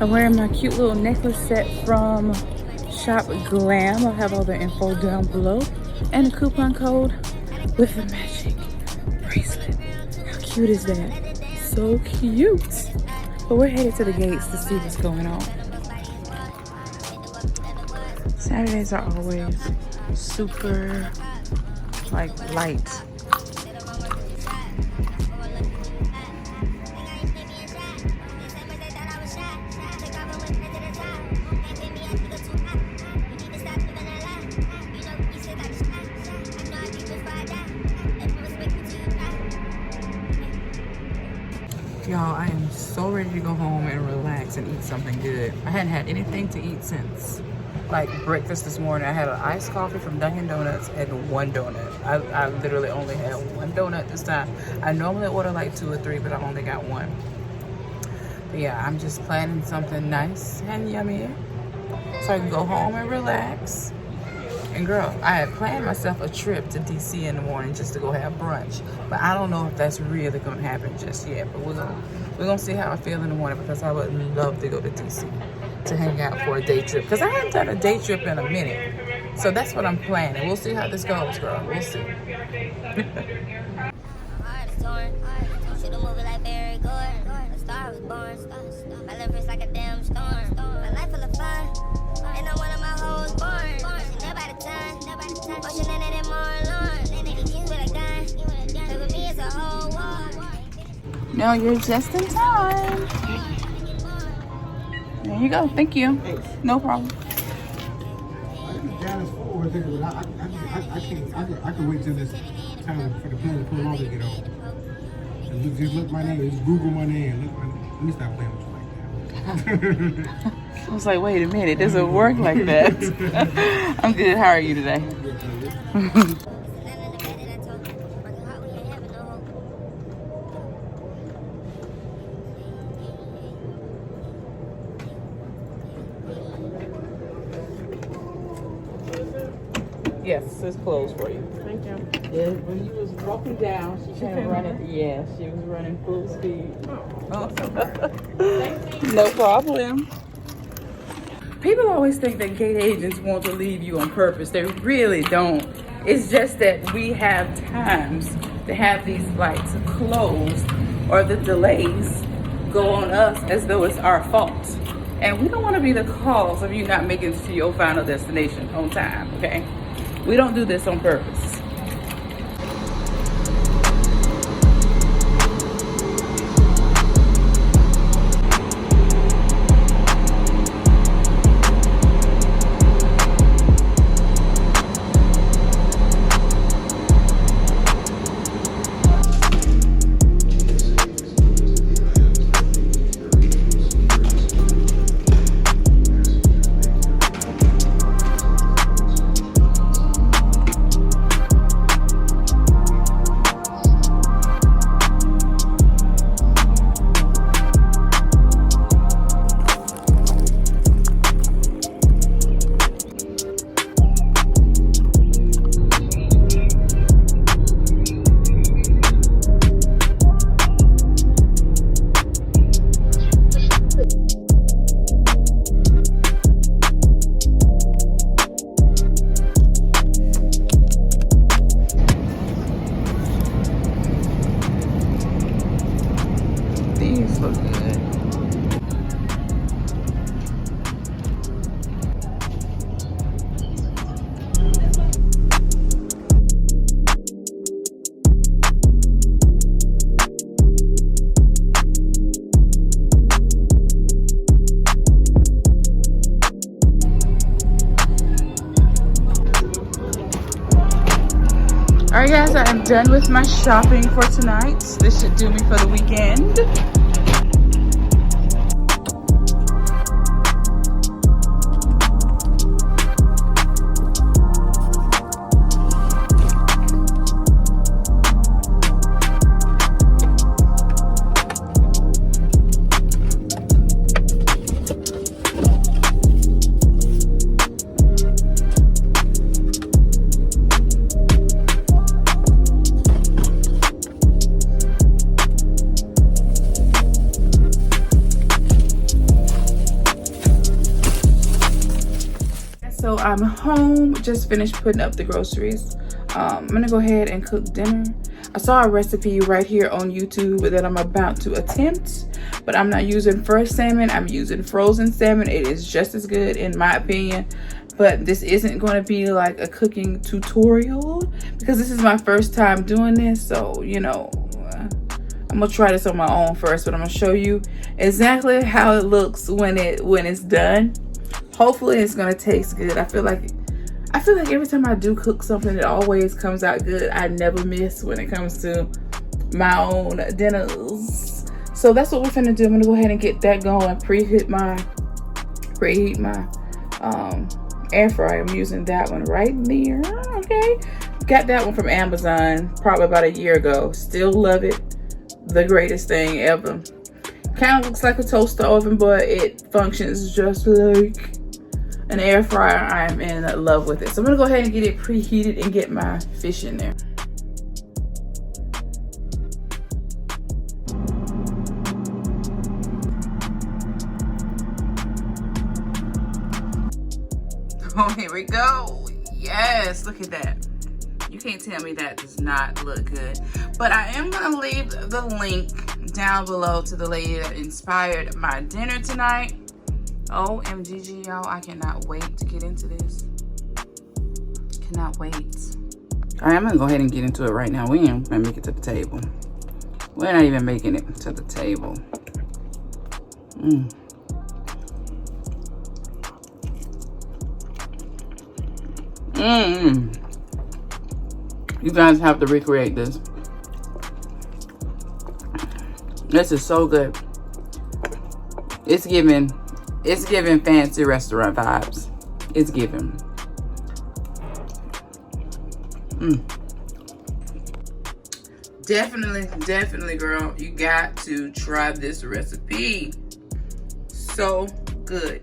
I'm wearing my cute little necklace set from Shop Glam. I'll have all the info down below. And a coupon code with a magic bracelet. How cute is that? So cute. But we're headed to the gates to see what's going on. Saturdays are always super light. Y'all, I am so ready to go home and relax and eat something good. I hadn't had anything to eat since like breakfast this morning. I had an iced coffee from Dunkin' Donuts and one donut. I literally only had one donut this time. I normally order like 2 or 3, but I only got one. But yeah, I'm just planning something nice and yummy so I can go home and relax. And girl, I had planned myself a trip to DC in the morning just to go have brunch. But I don't know if that's really gonna happen just yet. But we're gonna see how I feel in the morning, because I would love to go to DC to hang out for a day trip. Because I haven't done a day trip in a minute. So that's what I'm planning. We'll see how this goes, girl. We'll see. No, you're just in time. There you go. Thank you. No problem. I can wait till this time for the plane to pull over to get over. And just look my name. Just Google my name. Let me stop playing with you like that. I was like, wait a minute. It doesn't work like that. I'm good. How are you today? Yes, it's closed for you. Thank you. Yeah, when you was walking down, she came running. Yeah, she was running full speed. Oh. No problem. People always think that gate agents want to leave you on purpose. They really don't. It's just that we have times to have these flights closed, or the delays go on us as though it's our fault. And we don't want to be the cause of you not making it to your final destination on time, okay? We don't do this on purpose. These look good. Alright guys, I am done with my shopping for tonight. This should do me for the weekend. So I'm home, just finished putting up the groceries. I'm gonna go ahead and cook dinner. I saw a recipe right here on YouTube that I'm about to attempt, but I'm not using fresh salmon, I'm using frozen salmon. It is just as good in my opinion, but this isn't going to be like a cooking tutorial because this is my first time doing this. So, you know, I'm gonna try this on my own first, but I'm gonna show you exactly how it looks when it's done. Hopefully it's gonna taste good. I feel like every time I do cook something, it always comes out good. I never miss when it comes to my own dinners. So that's what we're gonna do. I'm gonna go ahead and get that going. Preheat my air fryer. I'm using that one right there. Okay, got that one from Amazon probably about a year ago. Still love it. The greatest thing ever. Kind of looks like a toaster oven, but it functions just like an air fryer. I'm in love with it. So I'm gonna go ahead and get it preheated and get my fish in there. Oh, here we go. Yes, look at that. You can't tell me that does not look good. But I am gonna leave the link down below to the lady that inspired my dinner tonight. OMG, y'all, I cannot wait to get into this. Cannot wait. All right, I'm gonna go ahead and get into it right now. We ain't gonna make it to the table. We're not even making it to the table. You guys have to recreate this. This is so good. It's giving fancy restaurant vibes. It's giving. Definitely, girl. You got to try this recipe. So good.